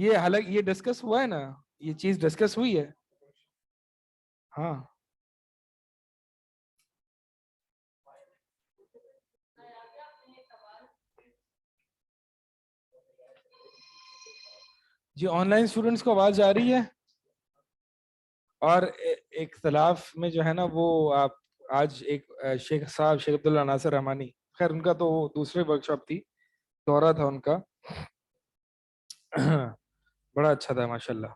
یہ حالانکہ یہ ڈسکس ہوا ہے نا, یہ چیز ڈسکس ہوئی ہے. ہاں جی, آن لائن اسٹوڈنٹس کو آواز آ رہی ہے؟ اور اختلاف میں جو ہے نا وہ آپ آج ایک شیخ صاحب شیخ عبداللہ ناصر رحمانی, خیر ان کا تو دوسرے ورک شاپ تھی, دورہ تھا ان کا, بڑا اچھا تھا ماشاء اللہ.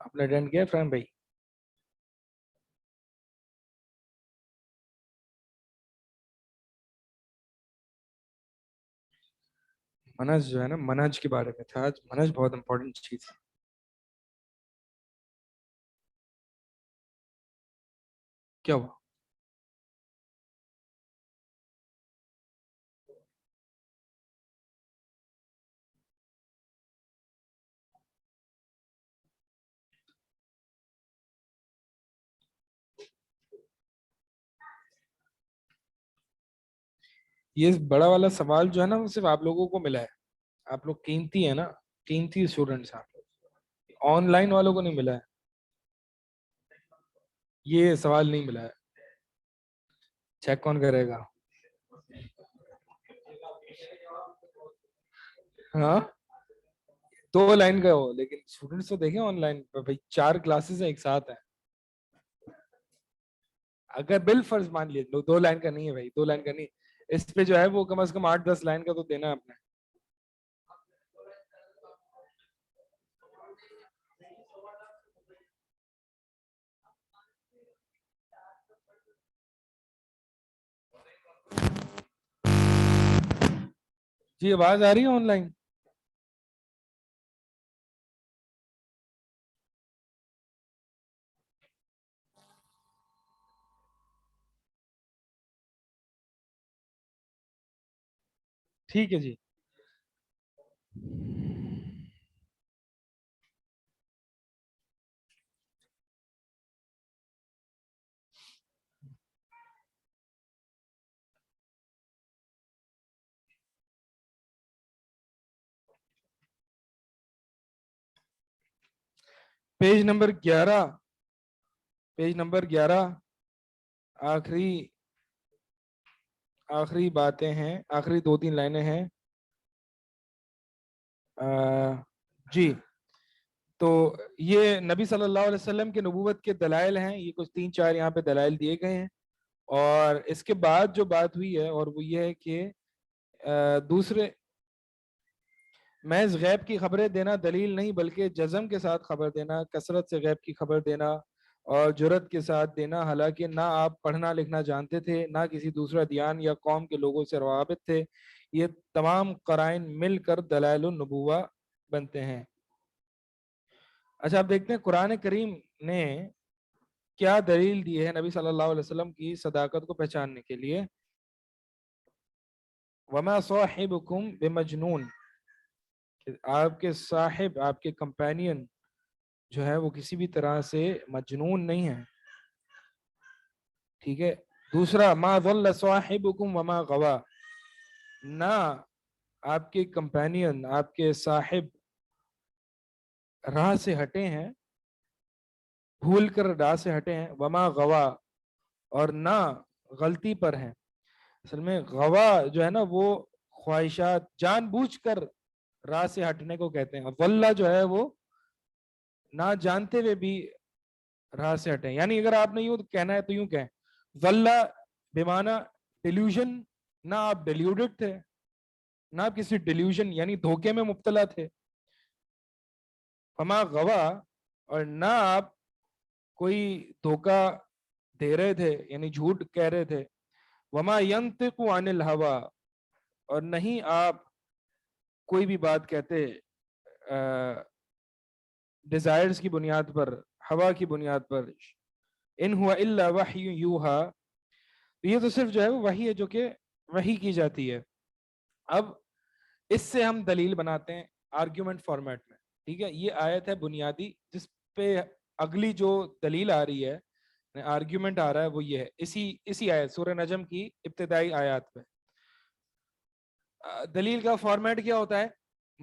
آپ نے اٹینڈ کیا فرحان بھائی؟ منہج جو ہے نا, منہج کے بارے میں تھا آج. منہج بہت امپورٹنٹ چیز ہے. کیا ہوا؟ یہ بڑا والا سوال جو ہے نا وہ صرف آپ لوگوں کو ملا ہے. آپ لوگ قیمتی ہیں نا, قیمتی اسٹوڈنٹس ہیں آپ لوگ, آن لائن والوں کو نہیں ملا ہے. یہ سوال نہیں ملا ہے. چیک کون کرے گا؟ ہاں 2 لائن کا ہو, لیکن اسٹوڈنٹس تو دیکھیں آن لائن پہ بھائی 4 کلاسز ہیں ایک ساتھ ہیں. اگر بال فرض مان لیے 2 لائن کا نہیں ہے بھائی, 2 لائن کا نہیں, اس پہ جو ہے وہ کم از کم 8-10 لائن کا تو دینا ہے آپ نے. جی آواز آ رہی ہے آن لائن؟ ٹھیک ہے جی. پیج نمبر 11, پیج نمبر 11, آخری باتیں ہیں, آخری 2-3 لائنیں ہیں. جی تو یہ نبی صلی اللہ علیہ وسلم کے نبوت کے دلائل ہیں. یہ کچھ 3-4 یہاں پہ دلائل دیے گئے ہیں. اور اس کے بعد جو بات ہوئی ہے اور وہ یہ ہے کہ دوسرے محض غیب کی خبریں دینا دلیل نہیں, بلکہ جزم کے ساتھ خبر دینا, کثرت سے غیب کی خبر دینا اور جرت کے ساتھ دینا, حالانکہ نہ آپ پڑھنا لکھنا جانتے تھے, نہ کسی دوسرا دیان یا قوم کے لوگوں سے روابط تھے. یہ تمام قرائن مل کر دلائل النبوہ بنتے ہیں. اچھا آپ دیکھتے ہیں قرآن کریم نے کیا دلیل دی ہے نبی صلی اللہ علیہ وسلم کی صداقت کو پہچاننے کے لیے. وما صاحبکم بمجنون, آپ کے صاحب, آپ کے کمپینین جو ہے وہ کسی بھی طرح سے مجنون نہیں ہے. ٹھیک ہے. دوسرا ما ضل صاحبکم وما غوا, نہ آپ کے کمپینین, آپ کے صاحب راہ سے ہٹے ہیں, بھول کر راہ سے ہٹے ہیں. وما غوا, اور نہ غلطی پر ہیں. اصل میں غوا جو ہے نا وہ خواہشات, جان بوجھ کر راہ سے ہٹنے کو کہتے ہیں. واللہ جو ہے وہ نہ جانتے ہوئے بھی راہ سے ہٹے. یعنی اگر آپ نے یوں کہنا ہے تو یوں کہیں, واللہ بمعنی ڈیلیوژن, نہ آپ ڈیلیوڈڈ تھے, نہ آپ کسی ڈیلیوژن یعنی دھوکے میں مبتلا تھے. فما غوا, اور نہ آپ کوئی دھوکا دے رہے تھے یعنی جھوٹ کہہ رہے تھے. وما ينطق عن الهوى, اور نہیں آپ کوئی بھی بات کہتے ڈیزائرز کی بنیاد پر, ہوا کی بنیاد پر. ان ہوا الا وحی یوحا, یہ تو صرف جو ہے وہ وحی ہے جو کہ وحی کی جاتی ہے. اب اس سے ہم دلیل بناتے ہیں آرگیومنٹ فارمیٹ میں. ٹھیک ہے, یہ آیت ہے بنیادی جس پہ اگلی جو دلیل آ رہی ہے, آرگیومنٹ آ رہا ہے, وہ یہ ہے اسی آیت سورہ نجم کی ابتدائی آیات پہ. دلیل کا فارمیٹ کیا ہوتا ہے؟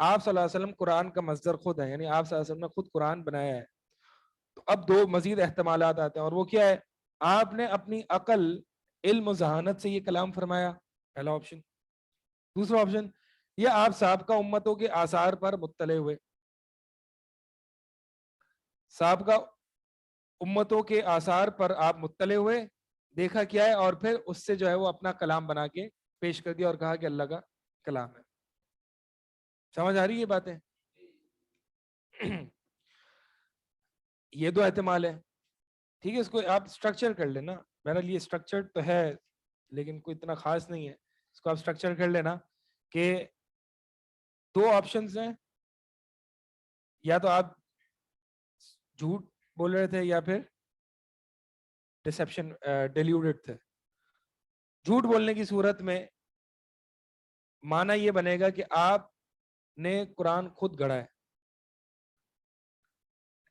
آپ صلی اللہ علیہ وسلم قرآن کا مصدر خود ہے، یعنی آپ صلی اللہ علیہ وسلم نے خود قرآن بنایا ہے. تو اب دو مزید احتمالات آتے ہیں، اور وہ کیا ہے؟ آپ نے اپنی عقل، علم و ذہانت سے یہ کلام فرمایا، پہلا آپشن. دوسرا آپشن، یہ آپ سابقہ امتوں کے آثار پر مطلع ہوئے، سابقہ امتوں کے آثار پر آپ مطلع ہوئے، دیکھا کیا ہے، اور پھر اس سے جو ہے وہ اپنا کلام بنا کے پیش کر دیا اور کہا کہ اللہ کا کلام ہے. سمجھ آ رہی ہے یہ باتیں؟ یہ دو احتمال ہے. ٹھیک ہے، اس کو آپ اسٹرکچر کر لینا. میرا لیے اسٹرکچر تو ہے لیکن کوئی اتنا خاص نہیں ہے. اس کو آپ اسٹرکچر کر لینا کہ دو آپشنز ہیں، یا تو آپ جھوٹ بول رہے تھے یا پھر ڈسپشن ڈیلیوڈڈ تھے. جھوٹ بولنے کی صورت میں معنی یہ بنے گا کہ آپ نے قرآن خود گھڑا ہے.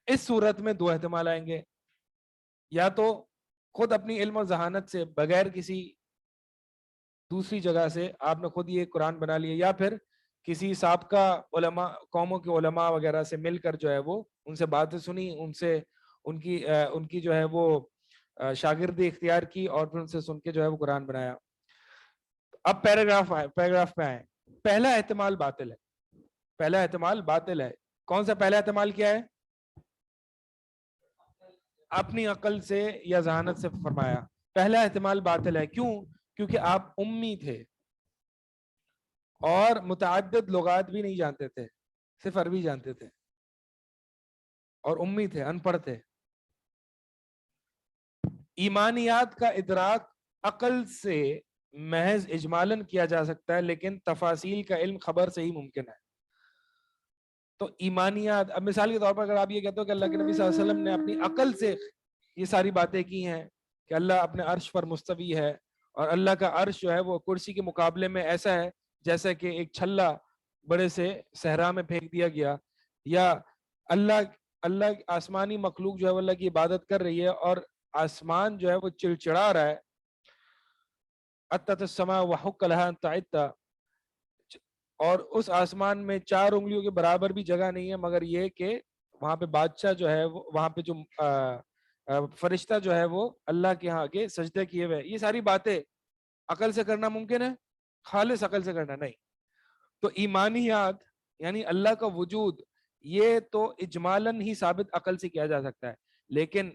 اس صورت میں دو احتمال آئیں گے، یا تو خود اپنی علم و ذہانت سے بغیر کسی دوسری جگہ سے آپ نے خود یہ قرآن بنا لیا، یا پھر کسی سابقہ علماء، قوموں کے علماء وغیرہ سے مل کر جو ہے وہ ان سے باتیں سنی، ان کی جو ہے وہ شاگردی اختیار کی، اور پھر ان سے سن کے جو ہے وہ قرآن بنایا. اب پیراگراف پہ آئے. پہلا احتمال باطل ہے. پہلا احتمال باطل ہے. کون سا پہلا احتمال کیا ہے؟ اپنی عقل سے یا ذہانت سے فرمایا. پہلا احتمال باطل ہے. کیوں؟ کیونکہ آپ امی تھے اور متعدد لغات بھی نہیں جانتے تھے، صرف عربی جانتے تھے، اور امی تھے، ان پڑھ تھے. ایمانیات کا ادراک عقل سے محض اجمالاً کیا جا سکتا ہے، لیکن تفاصیل کا علم خبر سے ہی ممکن ہے. تو ایمانیات، اب مثال کے طور پر اگر آپ یہ کہتے ہو کہ اللہ کے نبی صلی اللہ علیہ وسلم نے اپنی عقل سے یہ ساری باتیں کی ہیں کہ اللہ اپنے عرش پر مستوی ہے، اور اللہ کا عرش جو ہے وہ کرسی کے مقابلے میں ایسا ہے جیسا کہ ایک چھلا بڑے سے صحرا میں پھینک دیا گیا، یا اللہ آسمانی مخلوق جو ہے وہ اللہ کی عبادت کر رہی ہے اور آسمان جو ہے وہ چڑچڑا رہا ہے، اتت السماء وحق لها ان تعد، اور اس آسمان میں 4 انگلیوں کے برابر بھی جگہ نہیں ہے، مگر یہ کہ وہاں پہ بادشاہ جو ہے وہاں پہ جو فرشتہ جو ہے وہ اللہ کے ہاں آگے سجدے کیے ہوئے. یہ ساری باتیں عقل سے کرنا ممکن ہے؟ خالص عقل سے کرنا نہیں. تو ایمانیات یعنی اللہ کا وجود، یہ تو اجمالاً ہی ثابت عقل سے کیا جا سکتا ہے، لیکن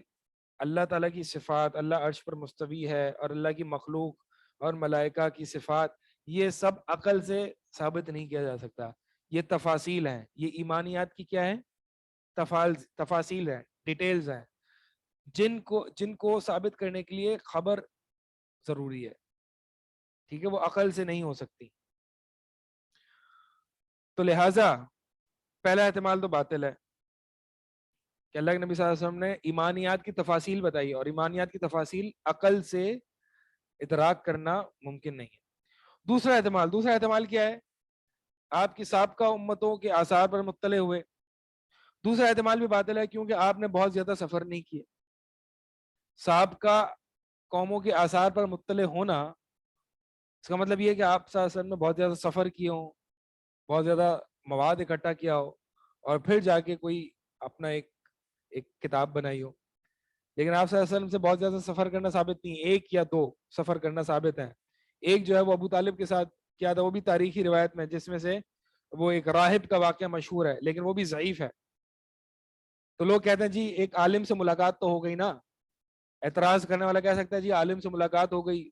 اللہ تعالیٰ کی صفات، اللہ عرش پر مستوی ہے، اور اللہ کی مخلوق اور ملائکہ کی صفات، یہ سب عقل سے ثابت نہیں کیا جا سکتا. یہ تفاصیل ہیں. یہ ایمانیات کی کیا ہے؟ تفاصیل ہیں، ڈیٹیلز ہیں، جن کو ثابت کرنے کے لیے خبر ضروری ہے. ٹھیک ہے، وہ عقل سے نہیں ہو سکتی. تو لہٰذا پہلا احتمال تو باطل ہے کہ اللہ کے نبی صلی اللہ علیہ وسلم نے ایمانیات کی تفاصیل بتائی، اور ایمانیات کی تفاصیل عقل سے ادراک کرنا ممکن نہیں ہے. دوسرا احتمال کیا ہے؟ آپ کی سابقہ امتوں کے آثار پر مطلع ہوئے. دوسرا احتمال بھی باطل ہے کیونکہ آپ نے بہت زیادہ سفر نہیں کیے. سابقہ قوموں کے آثار پر مطلع ہونا، اس کا مطلب یہ ہے کہ آپ صلی اللہ علیہ وسلم نے بہت زیادہ سفر کیے ہوں، بہت زیادہ مواد اکٹھا کیا ہو، اور پھر جا کے کوئی اپنا ایک کتاب بنائی ہو. لیکن آپ صلی اللہ علیہ وسلم سے بہت زیادہ سفر کرنا ثابت نہیں، 1 یا 2 سفر کرنا ثابت ہے. ایک جو ہے وہ ابو طالب کے ساتھ کیا تھا، وہ بھی تاریخی روایت میں، جس میں سے وہ ایک راہب کا واقعہ مشہور ہے، لیکن وہ بھی ضعیف ہے. تو لوگ کہتے ہیں جی ایک عالم سے ملاقات تو ہو گئی نا. اعتراض کرنے والا کہہ سکتا ہے جی عالم سے ملاقات ہو گئی،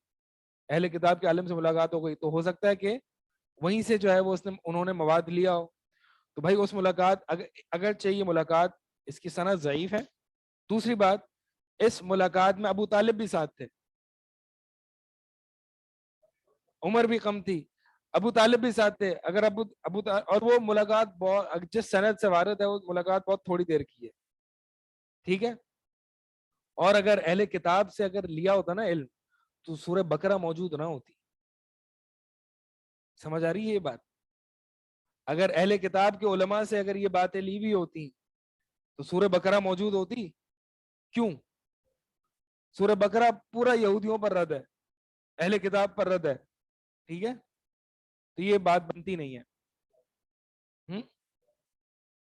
اہل کتاب کے عالم سے ملاقات ہو گئی، تو ہو سکتا ہے کہ وہیں سے جو ہے وہ انہوں نے مواد لیا ہو. تو بھائی اس ملاقات اگر چاہیے ملاقات، اس کی سند ضعیف ہے. دوسری بات، اس ملاقات میں ابو طالب بھی ساتھ تھے، عمر بھی کم تھی، ابو طالب بھی ساتھ تھے. اگر اور وہ ملاقات جس سند سے وارد ہے وہ ملاقات بہت تھوڑی دیر کی ہے. ٹھیک ہے، اور اگر اہل کتاب سے اگر لیا ہوتا نا علم تو سورہ بقرہ موجود نہ ہوتی. سمجھ آ رہی ہے یہ بات؟ اگر اہل کتاب کے علماء سے اگر یہ باتیں لی ہوئی ہوتی تو سورہ بقرہ موجود ہوتی. کیوں؟ سورہ بقرہ پورا یہودیوں پر رد ہے، اہل کتاب پر رد ہے. ٹھیک ہے، تو یہ بات بنتی نہیں ہے.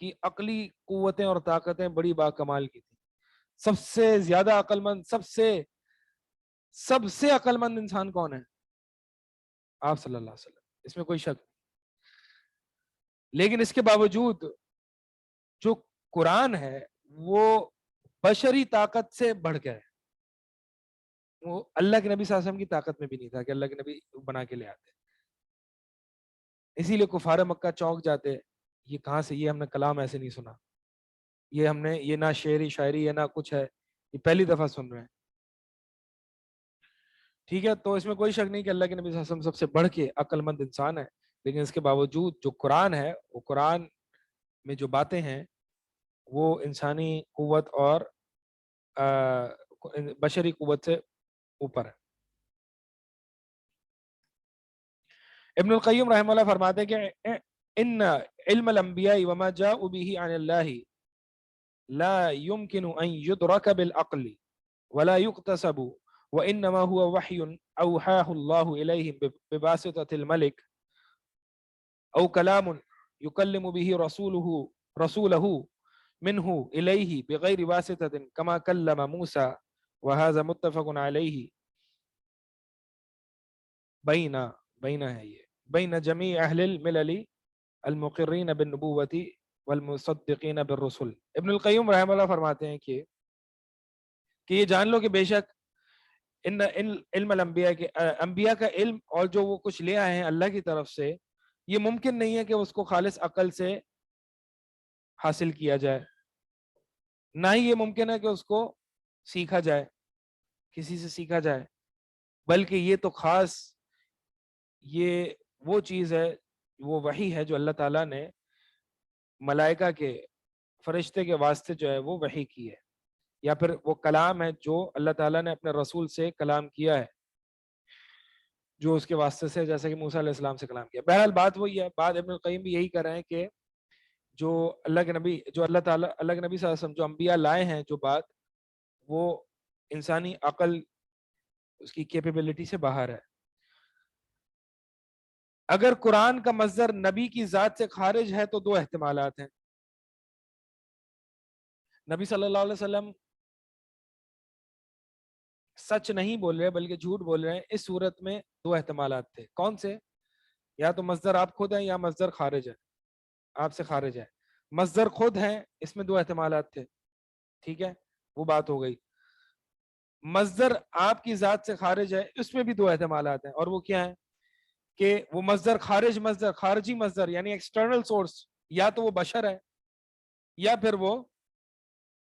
کی عقلی قوتیں اور طاقتیں بڑی باکمال کی تھی. سب سے زیادہ عقل مند، سب سے عقل مند انسان کون ہے؟ آپ صلی اللہ علیہ وسلم، اس میں کوئی شک نہیں. لیکن اس کے باوجود جو قرآن ہے وہ بشری طاقت سے بڑھ کے ہے. وہ اللہ کے نبی صلی اللہ علیہ وسلم کی طاقت میں بھی نہیں تھا کہ اللہ کے نبی بنا کے لے آتے. اسی لیے کفار مکہ چونک جاتے، یہ کہاں سے، یہ ہم نے کلام ایسے نہیں سنا، یہ ہم نے، یہ نہ شعری شاعری ہے نہ کچھ ہے، یہ پہلی دفعہ سن رہے ہیں. ٹھیک ہے، تو اس میں کوئی شک نہیں کہ اللہ کے نبی صلی اللہ علیہ وسلم سب سے بڑھ کے عقل مند انسان ہے. لیکن اس کے باوجود جو قرآن ہے، وہ قرآن میں جو باتیں ہیں وہ انسانی قوت اور بشری قوت سے اوپر ہے. ابن القیم رحمہ اللہ فرماتے ہیں کہ ان علم الانبیاء وما جاءوا به عن اللہ لا يمكن ان يدرك بالعقل ولا يقتسب وانما هو وحي اوحاه الله اليهم بواسطة الملك او كلام يكلم به رسوله منه اليه بغير واسطة كما كلم موسى وهذا متفق عليه بین جمیع اہل الملل المقرین بالنبوۃ والمصدقین بالرسل. ابن القیم رحمہ اللہ فرماتے ہیں کہ یہ جان لو کہ بے شک ان علم الانبیاء کے انبیاء کا علم اور جو وہ کچھ لے آئے ہیں اللہ کی طرف سے، یہ ممکن نہیں ہے کہ اس کو خالص عقل سے حاصل کیا جائے، نہ ہی یہ ممکن ہے کہ اس کو سیکھا جائے، کسی سے سیکھا جائے، بلکہ یہ تو خاص یہ وہ چیز ہے، وہ وحی ہے جو اللہ تعالیٰ نے ملائکہ کے، فرشتے کے واسطے جو ہے وہ وحی کی ہے، یا پھر وہ کلام ہے جو اللہ تعالیٰ نے اپنے رسول سے کلام کیا ہے، جو اس کے واسطے سے، جیسے کہ موسیٰ علیہ السلام سے کلام کیا. بہرحال بات وہی ہے، بات ابن القیم بھی یہی کر رہے ہیں کہ جو اللہ کے نبی، جو اللہ تعالیٰ، اللہ کے نبی صلی اللہ علیہ وسلم جو انبیاء لائے ہیں، جو بات، وہ انسانی عقل، اس کی کیپیبلٹی سے باہر ہے. اگر قرآن کا مصدر نبی کی ذات سے خارج ہے تو دو احتمالات ہیں. نبی صلی اللہ علیہ وسلم سچ نہیں بول رہے بلکہ جھوٹ بول رہے ہیں. اس صورت میں دو احتمالات تھے. کون سے؟ یا تو مصدر آپ خود ہیں یا مصدر خارج ہے، آپ سے خارج ہے. مصدر خود ہیں، اس میں دو احتمالات تھے. ٹھیک ہے، وہ بات ہو گئی. مصدر آپ کی ذات سے خارج ہے، اس میں بھی دو احتمالات ہیں، اور وہ کیا ہیں کہ وہ مصدر خارج، مصدر خارجی مصدر یعنی ایکسٹرنل سورس، یا تو وہ بشر ہے یا پھر وہ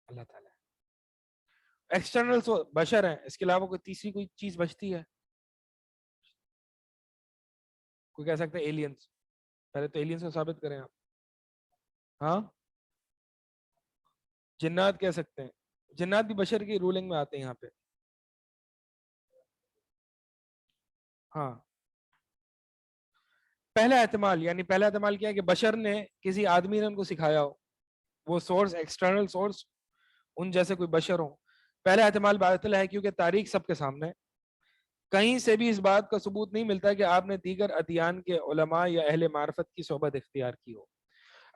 اللہ تعالیٰ ہے. ایکسٹرنل بشر ہیں، اس کے علاوہ کوئی تیسری کوئی چیز بچتی ہے؟ کوئی کہہ سکتا ہے ایلینز. پہلے تو ایلینز کو ثابت کریں آپ. ہاں، جنات کہہ سکتے ہیں، جنات بھی بشر کی رولنگ میں آتے ہیں یہاں پہ. ہاں، پہلا احتمال، یعنی پہلا احتمال کیا ہے کہ بشر نے، کسی آدمی نے ان کو سکھایا ہو، وہ سورس، ایکسٹرنل سورس ان جیسے کوئی بشر ہوں. پہلا احتمال باطل ہے کیونکہ تاریخ سب کے سامنے، کہیں سے بھی اس بات کا ثبوت نہیں ملتا کہ آپ نے دیگر ادیان کے علماء یا اہل معرفت کی صحبت اختیار کی ہو.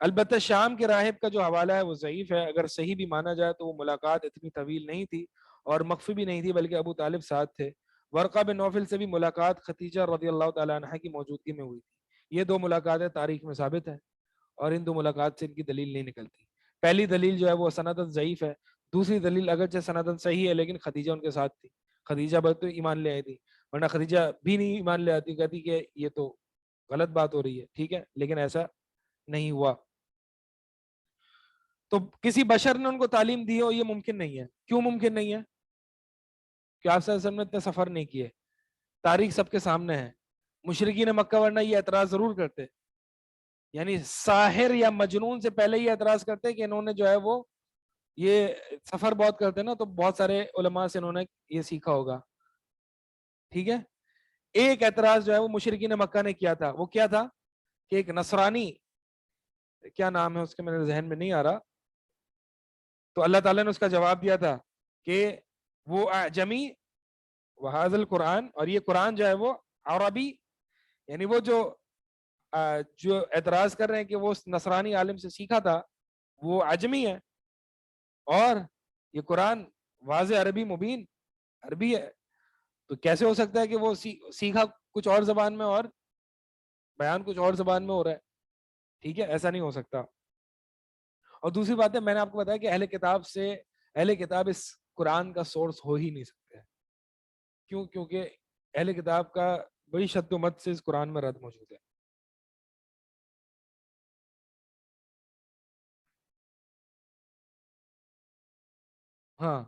البتہ شام کے راہب کا جو حوالہ ہے وہ ضعیف ہے. اگر صحیح بھی مانا جائے تو وہ ملاقات اتنی طویل نہیں تھی اور مخفی بھی نہیں تھی، بلکہ ابو طالب ساتھ تھے. ورقہ بن نوفل سے بھی ملاقات خدیجہ رضی اللہ تعالیٰ عنہ کی موجودگی میں ہوئی تھی. یہ دو ملاقاتیں تاریخ میں ثابت ہیں، اور ان دو ملاقات سے ان کی دلیل نہیں نکلتی. پہلی دلیل جو ہے وہ سندن ضعیف ہے. دوسری دلیل اگرچہ سندن صحیح ہے لیکن خدیجہ ان کے ساتھ تھی، خدیجہ بس تو ایمان لے آئی تھی، ورنہ خدیجہ بھی نہیں ایمان لے آتی، کہتی کہ یہ تو غلط بات ہو رہی ہے. ٹھیک ہے، لیکن ایسا نہیں ہوا. تو کسی بشر نے ان کو تعلیم دی ہو، یہ ممکن نہیں ہے. کیوں ممکن نہیں ہے؟ کہ آپ صلی اللہ علیہ وسلم نے اتنے سفر نہیں کیے، تاریخ سب کے سامنے ہے. مشرکین مکہ ورنہ یہ اعتراض ضرور کرتے، یعنی ساحر یا مجنون سے پہلے یہ اعتراض کرتے کہ انہوں نے جو ہے وہ یہ سفر بہت کرتے نا، تو بہت سارے علماء سے انہوں نے یہ سیکھا ہوگا. ٹھیک ہے، ایک اعتراض جو ہے وہ مشرکین مکہ نے کیا تھا. وہ کیا تھا کہ ایک نصرانی، کیا نام ہے اس کے میرے ذہن میں نہیں آ رہا، تو اللہ تعالیٰ نے اس کا جواب دیا تھا کہ وہ اعجمی وہذا القرآن، اور یہ قرآن جو ہے وہ عربی. یعنی وہ جو اعتراض کر رہے ہیں کہ وہ نصرانی عالم سے سیکھا تھا، وہ عجمی ہے اور یہ قرآن واضح عربی مبین عربی ہے، تو کیسے ہو سکتا ہے کہ وہ سیکھا کچھ اور زبان میں اور بیان کچھ اور زبان میں ہو رہا ہے؟ ٹھیک ہے، ایسا نہیں ہو سکتا۔ اور دوسری بات ہے، میں نے آپ کو بتایا کہ اہل کتاب اس قرآن کا سورس ہو ہی نہیں سکتے۔ کیوں؟ کیونکہ اہل کتاب کا بڑی شد و مت سے اس قرآن میں رد موجود ہے۔ ہاں،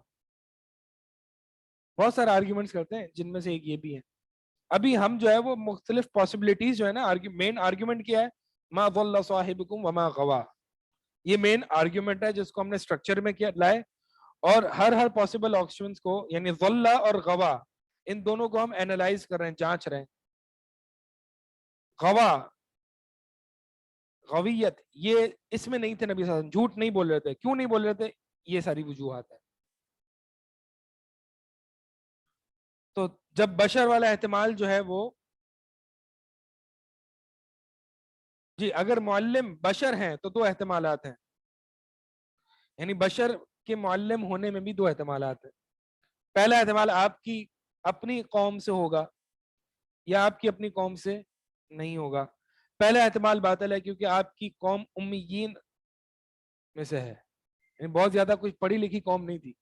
بہت سارے آرگیومنٹس کرتے ہیں، جن میں سے ایک یہ بھی ہے۔ ابھی ہم جو ہے وہ مختلف پاسبلٹیز جو ہے نا، مین آرگیومنٹ کیا ہے؟ ما ضل صاحبکم وما غوا، یہ مین آرگیومنٹ ہے جس کو ہم نے اسٹرکچر میں کیا لائے، اور ہر پاسبل آپشنز کو، یعنی ضل اور غوا، ان دونوں کو ہم اینالائز کر رہے ہیں، جانچ رہے ہیں۔ غوا، غویت، یہ اس میں نہیں تھے نبی صلی اللہ علیہ وسلم، جھوٹ نہیں بول رہے تھے۔ کیوں نہیں بول رہے تھے؟ یہ ساری وجوہات ہیں۔ تو جب بشر والا احتمال جو ہے وہ، جی اگر معلم بشر ہیں تو دو احتمالات ہیں، یعنی بشر کے معلم ہونے میں بھی دو احتمالات ہیں۔ پہلا احتمال آپ کی اپنی قوم سے ہوگا یا آپ کی اپنی قوم سے نہیں ہوگا۔ پہلا احتمال باطل ہے کیونکہ آپ کی قوم امیین میں سے ہے، یعنی بہت زیادہ کچھ پڑھی لکھی قوم نہیں تھی،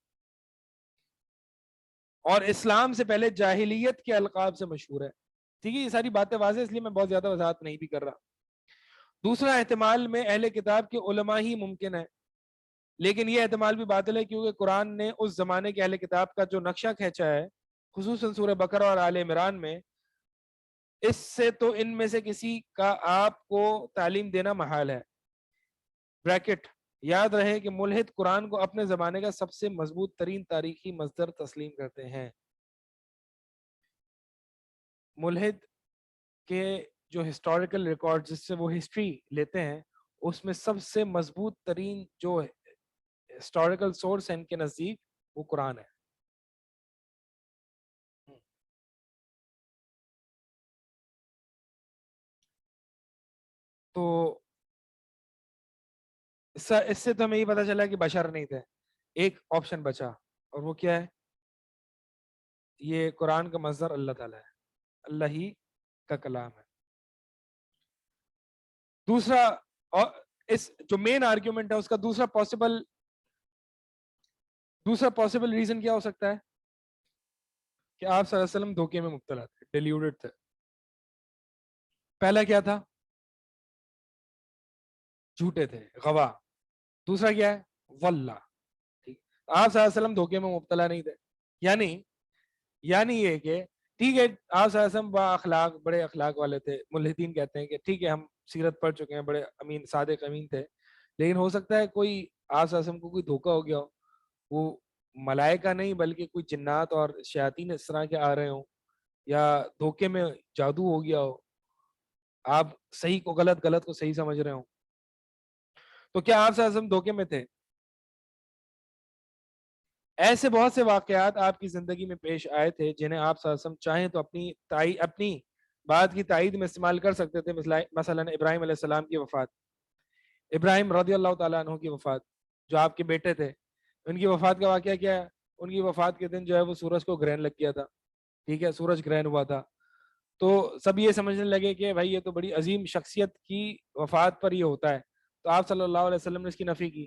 اور اسلام سے پہلے جاہلیت کے القاب سے مشہور ہے۔ ٹھیک ہے، یہ ساری باتیں واضح، اس لیے میں بہت زیادہ وضاحت نہیں بھی کر رہا۔ دوسرا احتمال میں اہل کتاب کے علماء ہی ممکن ہے، لیکن یہ احتمال بھی باطل ہے کیونکہ قرآن نے اس زمانے کے اہل کتاب کا جو نقشہ کھینچا ہے، خصوصاً سورہ بقرہ اور آل عمران میں، اس سے تو ان میں سے کسی کا آپ کو تعلیم دینا محال ہے۔ بریکٹ، یاد رہے کہ ملحد قرآن کو اپنے زمانے کا سب سے مضبوط ترین تاریخی مصدر تسلیم کرتے ہیں۔ ملحد کے جو ہسٹوریکل ریکارڈ جس سے وہ ہسٹری لیتے ہیں، اس میں سب سے مضبوط ترین جو ہسٹوریکل سورس ہے ان کے نزدیک، وہ قرآن ہے۔ تو اس سے تو ہمیں یہ پتا چلا کہ بشر نہیں تھے۔ ایک آپشن بچا، اور وہ کیا ہے؟ یہ قرآن کا مصدر اللہ تعالیٰ ہے، اللہ ہی کا کلام ہے۔ دوسرا، اس جو مین آرگیومنٹ ہے اس کا دوسرا پاسبل ریزن کیا ہو سکتا ہے؟ کہ آپ صلی اللہ علیہ وسلم دھوکے میں مبتلا تھے، ڈیلیوڈڈ تھے۔ پہلا کیا تھا؟ جھوٹے تھے، غوا۔ دوسرا کیا ہے؟ واللہ۔ ٹھیک، آپ صلی اللہ علیہ وسلم دھوکے میں مبتلا نہیں تھے، یعنی یہ کہ ٹھیک ہے، آپ صلی اللہ علیہ وسلم با اخلاق، بڑے اخلاق والے تھے۔ ملحدین کہتے ہیں کہ ٹھیک ہے، ہم سیرت پڑھ چکے ہیں، بڑے امین، صادق امین تھے، لیکن ہو سکتا ہے کوئی آپ صلی اللہ علیہ وسلم کو کوئی دھوکا ہو گیا ہو، وہ ملائکہ نہیں بلکہ کوئی جنات اور شیاطین اس طرح کے آ رہے ہوں، یا دھوکے میں جادو ہو گیا ہو، آپ صحیح کو غلط، غلط کو صحیح سمجھ رہے ہوں۔ تو کیا آپ صلی اللہ علیہ وسلم دھوکے میں تھے؟ ایسے بہت سے واقعات آپ کی زندگی میں پیش آئے تھے جنہیں آپ صلی اللہ علیہ وسلم چاہیں تو اپنی بات کی تائید میں استعمال کر سکتے تھے، مثلا ابراہیم علیہ السلام کی وفات، ابراہیم رضی اللہ تعالیٰ عنہ کی وفات، جو آپ کے بیٹے تھے، ان کی وفات کا واقعہ کیا ہے؟ ان کی وفات کے دن جو ہے وہ سورج کو گرہن لگ گیا تھا، ٹھیک ہے، سورج گرہن ہوا تھا۔ تو سب یہ سمجھنے لگے کہ بھائی یہ تو بڑی عظیم شخصیت کی وفات پر یہ ہوتا ہے، تو آپ صلی اللہ علیہ وسلم نے اس کی نفی کی۔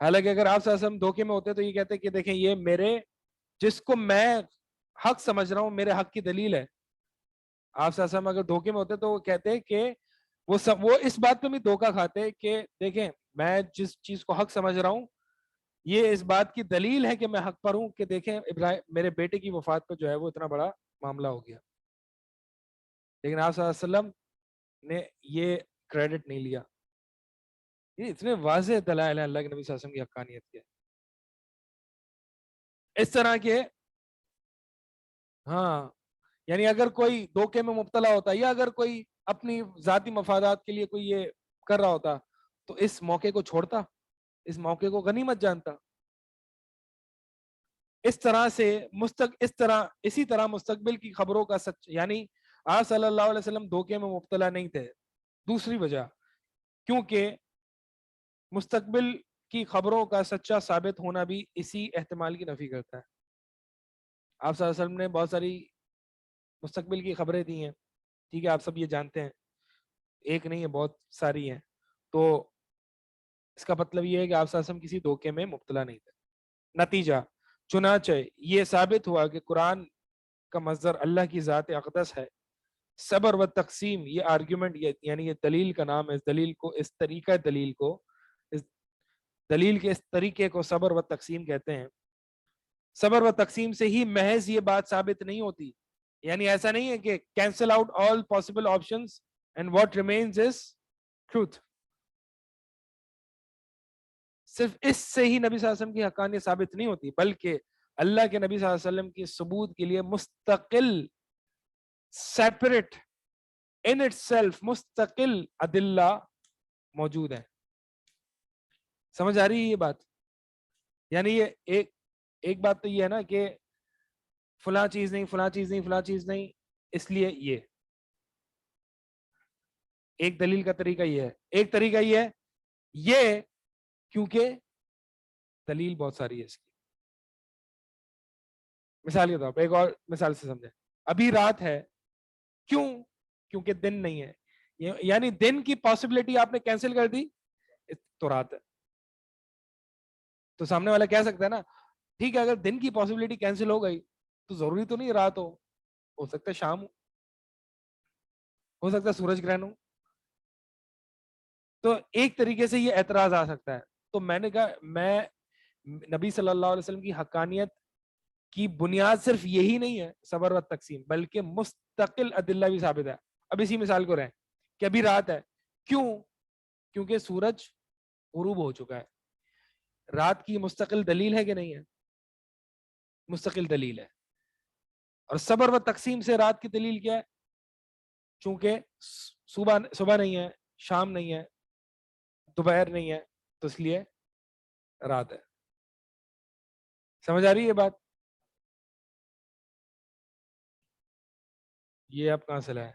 حالانکہ اگر آپ صلی اللہ علیہ وسلم دھوکے میں ہوتے تو یہ کہتے کہ دیکھیں، یہ میرے، جس کو میں حق سمجھ رہا ہوں، میرے حق کی دلیل ہے۔ آپ صلی اللہ علیہ وسلم اگر دھوکے میں ہوتے تو وہ کہتے کہ وہ اس بات پہ بھی دھوکا کھاتے کہ دیکھیں، میں جس چیز کو حق سمجھ رہا ہوں، یہ اس بات کی دلیل ہے کہ میں حق پر ہوں، کہ دیکھیں ابراہیم، میرے بیٹے کی وفات پر جو ہے وہ اتنا بڑا معاملہ ہو گیا۔ لیکن آپ صلی اللہ علیہ وسلم نے یہ کریڈٹ نہیں لیا۔ یہ اتنے واضح دلائل ہیں اللہ کے نبی صلی اللہ علیہ وسلم کی حقانیت کے، اس طرح کے۔ ہاں، یعنی اگر کوئی دھوکے میں مبتلا ہوتا، یا اگر کوئی اپنی ذاتی مفادات کے لیے کوئی یہ کر رہا ہوتا، تو اس موقع کو چھوڑتا، اس موقع کو غنیمت جانتا۔ اسی طرح مستقبل کی خبروں کا سچ، یعنی آپ صلی اللہ علیہ وسلم دھوکے میں مبتلا نہیں تھے۔ دوسری وجہ، کیونکہ مستقبل کی خبروں کا سچا ثابت ہونا بھی اسی احتمال کی نفی کرتا ہے. آپ صلی اللہ علیہ وسلم نے بہت ساری مستقبل کی خبریں دی ہیں, ٹھیک ہے, آپ سب یہ جانتے ہیں, ایک نہیں ہے بہت ساری ہیں. تو اس کا مطلب یہ ہے کہ آپ صلی اللہ علیہ وسلم کسی دھوکے میں مبتلا نہیں تھے. نتیجہ چنانچہ یہ ثابت ہوا کہ قرآن کا مصدر اللہ کی ذات اقدس ہے. صبر و تقسیم یہ آرگیومنٹ یعنی یہ دلیل کا نام ہے. اس دلیل کو, اس طریقہ دلیل کو, اس دلیل کے اس طریقے کو صبر و تقسیم کہتے ہیں. صبر و تقسیم سے ہی محض یہ بات ثابت نہیں ہوتی, یعنی ایسا نہیں ہے کہ cancel out all possible options and what remains is truth. صرف اس سے ہی نبی صلی اللہ علیہ وسلم کی حقانیت ثابت نہیں ہوتی, بلکہ اللہ کے نبی صلی اللہ علیہ وسلم کی ثبوت کے لیے مستقل سیپریٹ ان اٹ سیلف مستقل ادلہ موجود ہیں. سمجھ آ رہی ہے یہ بات؟ یعنی یہ ایک بات تو یہ ہے نا کہ فلاں چیز نہیں, فلاں چیز نہیں, فلاں چیز نہیں, اس لیے یہ ایک دلیل کا طریقہ یہ ہے. ایک طریقہ یہ ہے یہ کیونکہ دلیل بہت ساری ہے اس کی. مثال کے طور پر ایک اور مثال سے سمجھیں. ابھی رات ہے, کیوں؟ کیونکہ دن نہیں ہے, یعنی دن کی پاسبلٹی آپ نے کینسل کر دی تو رات ہے. تو سامنے والا کہہ سکتا ہے نا, ٹھیک ہے, اگر دن کی پاسبلٹی کینسل ہو گئی تو ضروری تو نہیں رات ہو سکتا ہے شام ہو سکتا ہے سورج گرہن ہو. تو ایک طریقے سے یہ اعتراض آ سکتا ہے. تو میں نے کہا میں نبی صلی اللہ علیہ وسلم کی حقانیت کی بنیاد صرف یہی نہیں ہے صبر و تقسیم, بلکہ مستقل ادلہ بھی ثابت ہے. اب اسی مثال کو رہیں کہ ابھی رات ہے, کیوں؟ کیونکہ سورج غروب ہو چکا ہے. رات کی مستقل دلیل ہے کہ نہیں ہے؟ مستقل دلیل ہے. اور صبر و تقسیم سے رات کی دلیل کیا ہے؟ چونکہ صبح نہیں ہے, شام نہیں ہے, دوپہر نہیں ہے, تو اس لیے رات ہے. سمجھ آ رہی ہے بات؟ یہ آپ کہاں سے لائے؟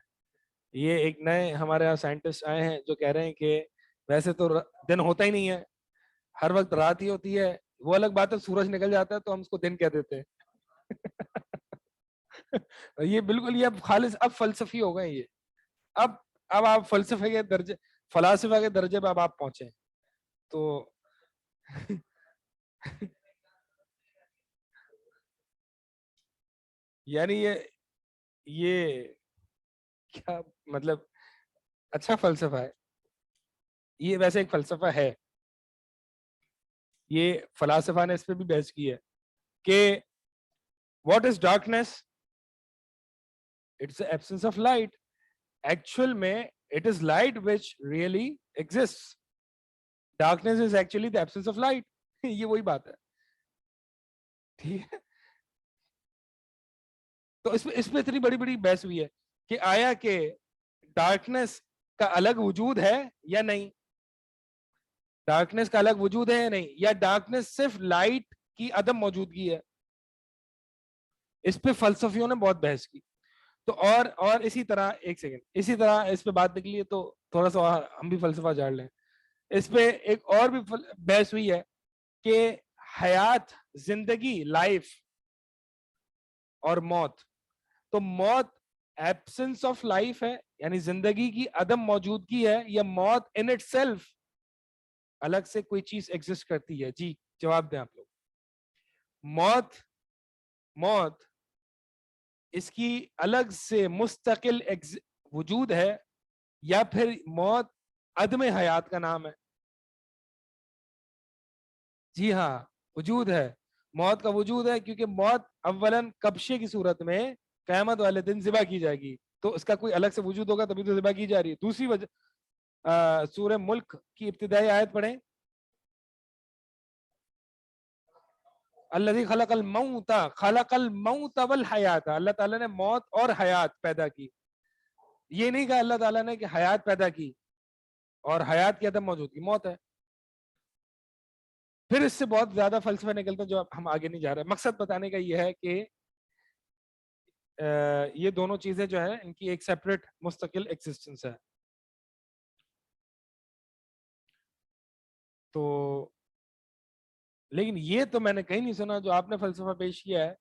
یہ ایک نئے ہمارے یہاں سائنٹسٹ آئے ہیں جو کہہ رہے ہیں کہ ویسے تو دن ہوتا ہی نہیں ہے, ہر وقت رات ہی ہوتی ہے. وہ الگ بات ہے سورج نکل جاتا ہے تو ہم اس کو دن کہہ دیتے ہیں. یہ بالکل یہ اب خالص اب فلسفی ہو گئے یہ. اب آپ فلسفے کے درجے, فلاسفہ کے درجے پہ اب آپ پہنچے. تو یعنی یہ کیا مطلب اچھا فلسفہ ہے یہ. ویسے ایک فلسفہ ہے, یہ فلاسفہ نے اس پہ بھی بحث کی ہے کہ what is darkness, it's absence of light. Actual میں it is light which really exist. Darkness is actually the absence of light. یہ وہی بات ہے, ٹھیک ہے. تو اس پہ اتنی بڑی بڑی بحث ہوئی ہے کہ آیا کہ ڈارکنیس کا الگ وجود ہے یا نہیں, ڈارکنیس کا الگ وجود ہے یا نہیں, یا ڈارکنیس صرف لائٹ کی عدم موجودگی ہے. اس پہ فلسفیوں نے بہت بحث کی. تو اور اسی طرح ایک سیکنڈ, اسی طرح اس پہ بات نکلی ہے تو تھوڑا سا ہم بھی فلسفہ جاڑ لیں. اس پہ ایک اور بھی بحث ہوئی ہے کہ حیات, زندگی, لائف اور موت. تو موت ایبسنس آف لائف ہے, یعنی زندگی کی عدم موجودگی ہے, یا موت ان اٹ سیلف الگ سے کوئی چیز ایگزسٹ کرتی ہے؟ جی جواب دیں آپ لوگ. موت اس کی الگ سے مستقل وجود ہے, یا پھر موت عدم حیات کا نام ہے؟ جی ہاں وجود ہے, موت کا وجود ہے, کیونکہ موت اولاً کبشے کی صورت میں قیامت والے دن ذبح کی جائے گی, تو اس کا کوئی الگ سے وجود ہوگا تبھی تو ذبح کی جا رہی ہے. دوسری وجہ, سورہ ملک کی ابتدائی آیت پڑھیں. الذی خلق الموت والحیات, اللہ تعالیٰ نے موت اور حیات پیدا کی. یہ نہیں کہا اللہ تعالیٰ نے کہ حیات پیدا کی اور حیات کی عدم موجودگی موت ہے. پھر اس سے بہت زیادہ فلسفہ نکلتا ہے جو ہم آگے نہیں جا رہے. مقصد بتانے کا یہ ہے کہ یہ دونوں چیزیں جو ہے ان کی ایک سیپریٹ مستقل ایگزسٹنس ہے. تو لیکن یہ تو میں نے کہیں نہیں سنا جو آپ نے فلسفہ پیش کیا ہے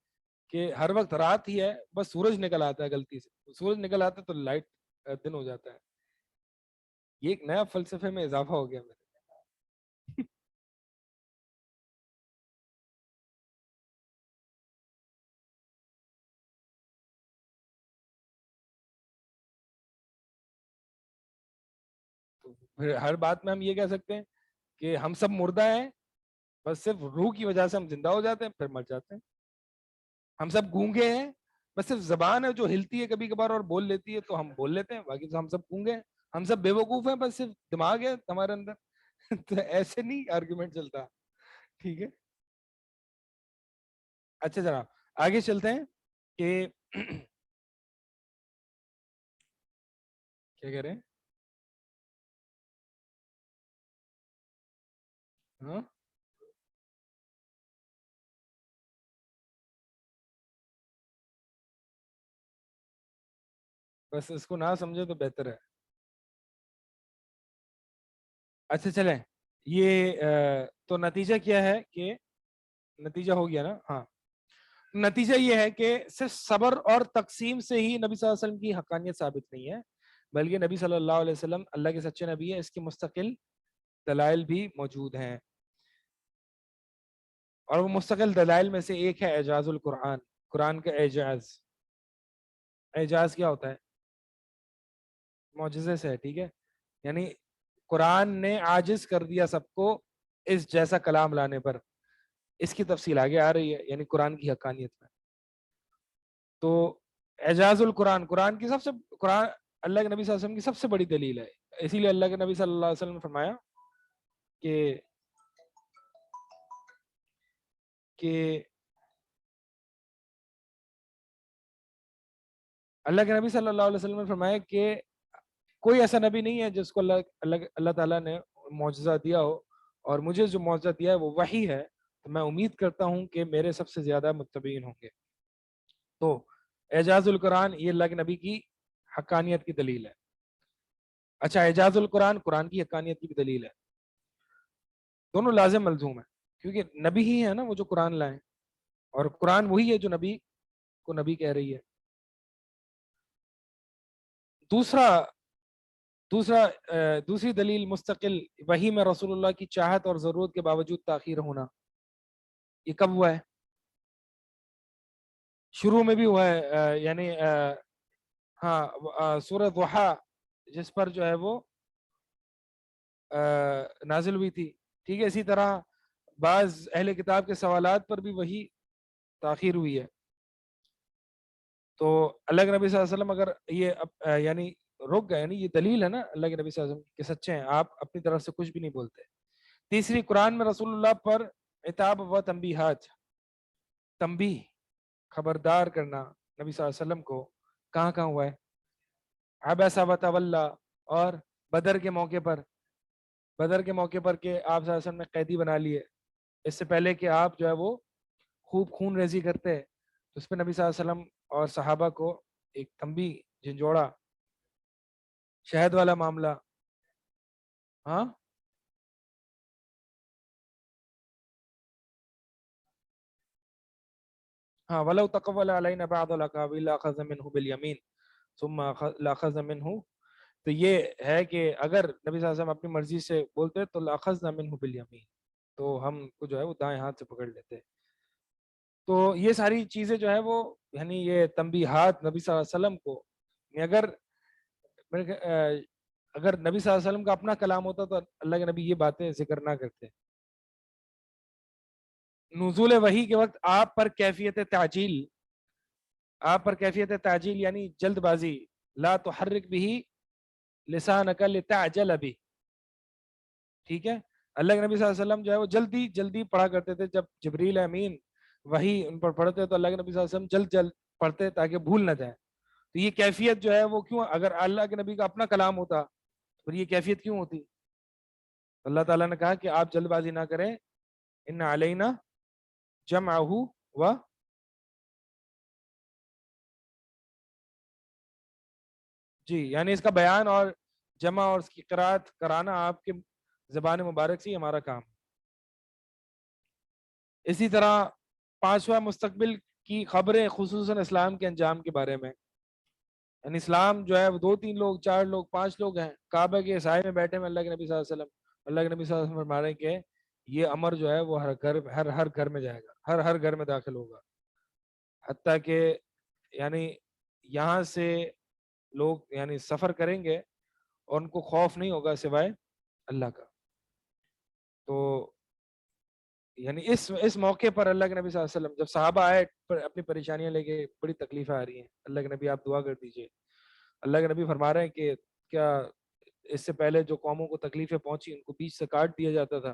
کہ ہر وقت رات ہی ہے، بس سورج نکل آتا ہے غلطی سے، سورج نکل آتا ہے تو لائٹ دن ہو جاتا ہے. یہ ایک نیا فلسفے میں اضافہ ہو گیا میرے. تو پھر ہر بات میں ہم یہ کہہ سکتے ہیں کہ ہم سب مردہ ہیں، بس صرف روح کی وجہ سے ہم زندہ ہو جاتے ہیں پھر مر جاتے ہیں. ہم سب گونگے ہیں، بس صرف زبان ہے جو ہلتی ہے کبھی کبھار اور بول لیتی ہے تو ہم بول لیتے ہیں، باقی تو ہم سب گونگے ہیں. ہم سب بے وقوف ہیں، بس صرف دماغ ہے ہمارے اندر. تو ایسے نہیں آرگومنٹ چلتا. ٹھیک ہے. اچھا جناب آگے چلتے ہیں کہ کیا کہہ رہے ہیں. ہاں بس اس کو نہ سمجھے تو بہتر ہے. اچھا چلیں، یہ تو نتیجہ کیا ہے کہ نتیجہ ہو گیا نا. ہاں نتیجہ یہ ہے کہ صرف صبر اور تقسیم سے ہی نبی صلی اللہ علیہ وسلم کی حقانیت ثابت نہیں ہے، بلکہ نبی صلی اللہ علیہ وسلم اللہ کے سچے نبی ہے، اس کی مستقل دلائل بھی موجود ہیں. اور وہ مستقل دلائل میں سے ایک ہے اعجاز القرآن، قرآن کا اعجاز. اعجاز کیا ہوتا ہے؟ معجزے سے ہے. ٹھیک ہے. یعنی قرآن نے عاجز کر دیا سب کو اس جیسا کلام لانے پر. اس کی تفصیل آگے آ رہی ہے، یعنی قرآن کی حقانیت میں. تو اعجاز القرآن، قرآن کی سب سے قرآن اللہ کے نبی صلی اللہ علیہ وسلم کی سب سے بڑی دلیل ہے. اسی لیے اللہ کے نبی صلی اللہ علیہ وسلم نے فرمایا کہ کہ اللہ کے نبی صلی اللہ علیہ وسلم نے فرمایا کہ کوئی ایسا نبی نہیں ہے جس کو اللہ تعالیٰ نے معجزہ دیا ہو، اور مجھے جو معجزہ دیا ہے وہ وحی ہے، تو میں امید کرتا ہوں کہ میرے سب سے زیادہ متبعین ہوں گے. تو اعجاز القرآن یہ اللہ کے نبی کی حقانیت کی دلیل ہے. اچھا اعجاز القرآن قرآن کی حقانیت کی بھی دلیل ہے. دونوں لازم ملزوم ہیں، کیونکہ نبی ہی ہے نا وہ جو قرآن لائیں، اور قرآن وہی ہے جو نبی کو نبی کہہ رہی ہے. دوسرا دوسرا دوسری دلیل مستقل وحی میں رسول اللہ کی چاہت اور ضرورت کے باوجود تاخیر ہونا. یہ کب ہوا ہے؟ شروع میں بھی ہوا ہے، یعنی ہاں سورۃ ضحیٰ جس پر جو ہے وہ نازل ہوئی تھی. ٹھیک ہے. اسی طرح بعض اہل کتاب کے سوالات پر بھی وہی تاخیر ہوئی ہے. تو اللہ کے نبی صلی اللہ علیہ وسلم اگر یہ یعنی رک گئے، یعنی یہ دلیل ہے نا اللہ کے نبی صلی اللہ علیہ وسلم کہ سچے ہیں، آپ اپنی طرف سے کچھ بھی نہیں بولتے. تیسری قرآن میں رسول اللہ پر عتاب و تنبیہات، تنبیہ خبردار کرنا نبی صلی اللہ علیہ وسلم کو کہاں کہاں ہوا ہے؟ عبس و تولی، اور بدر کے موقع پر، بدر کے موقع پر کہ آپ صلی اللہ علیہ وسلم نے قیدی بنا لیے. اس سے پہلے کہ آپ جو ہے وہ خوب خون ریزی کرتے تو اس پہ نبی صلی اللہ علیہ وسلم اور صحابہ کو ایک تنبیہ، جھنجھوڑا، شہد والا معاملہ. ہاں ہاں ولو تقول علینا بعض الاقاویل لاخذ منه بالیمین ثم لاخذ منه. تو یہ ہے کہ اگر نبی صلی اللہ علیہ وسلم اپنی مرضی سے بولتے تو لاخذ منه بالیمین، تو ہم کو جو ہے وہ دائیں ہاتھ سے پکڑ لیتے. تو یہ ساری چیزیں جو ہے وہ یعنی یہ تنبیہات نبی صلی اللہ علیہ وسلم کو، یعنی اگر نبی صلی اللہ علیہ وسلم کا اپنا کلام ہوتا تو اللہ کے نبی یہ باتیں ذکر نہ کرتے. نزول وحی کے وقت آپ پر کیفیت تعجیل یعنی جلد بازی، لا تحرک بھی لسانک لتعجل بھی. ٹھیک ہے. اللہ کے نبی صلی اللہ علیہ وسلم جو ہے وہ جلدی جلدی پڑھا کرتے تھے. جب جبریل امین وہی ان پر پڑھتے تو اللہ کے نبی صلی اللہ علیہ وسلم جلد جلد پڑھتے تاکہ بھول نہ جائیں. تو یہ کیفیت جو ہے وہ کیوں، اگر اللہ کے نبی کا اپنا کلام ہوتا تو یہ کیفیت کیوں ہوتی؟ اللہ تعالیٰ نے کہا کہ آپ جلد بازی نہ کریں، ان علینا جمعہ و جی، یعنی اس کا بیان اور جمع اور اس کی قرات کرانا آپ کے زبان مبارک سے ہی ہمارا کام. اسی طرح پانچواں مستقبل کی خبریں خصوصاً اسلام کے انجام کے بارے میں. یعنی اسلام جو ہے وہ 2 3 لوگ 4 لوگ 5 لوگ ہیں کعبہ کے سائے میں بیٹھے میں اللہ کے نبی صلی اللہ علیہ وسلم. اللہ کے نبی صلی اللہ علیہ وسلم فرما رہے ہیں کہ یہ امر جو ہے وہ ہر گھر میں جائے گا, ہر گھر میں داخل ہوگا, حتیٰ کہ یعنی یہاں سے لوگ یعنی سفر کریں گے اور ان کو خوف نہیں ہوگا سوائے اللہ کا. تو یعنی اس موقع پر اللہ کے نبی صلی اللہ علیہ وسلم جب صحابہ آئے اپنی پریشانیاں لے کے, بڑی تکلیفیں آ رہی ہیں, اللہ کے نبی آپ دعا کر دیجئے. اللہ کے نبی فرما رہے ہیں کہ کیا اس سے پہلے جو قوموں کو تکلیفیں پہنچی ان کو بیچ سے کاٹ دیا جاتا تھا,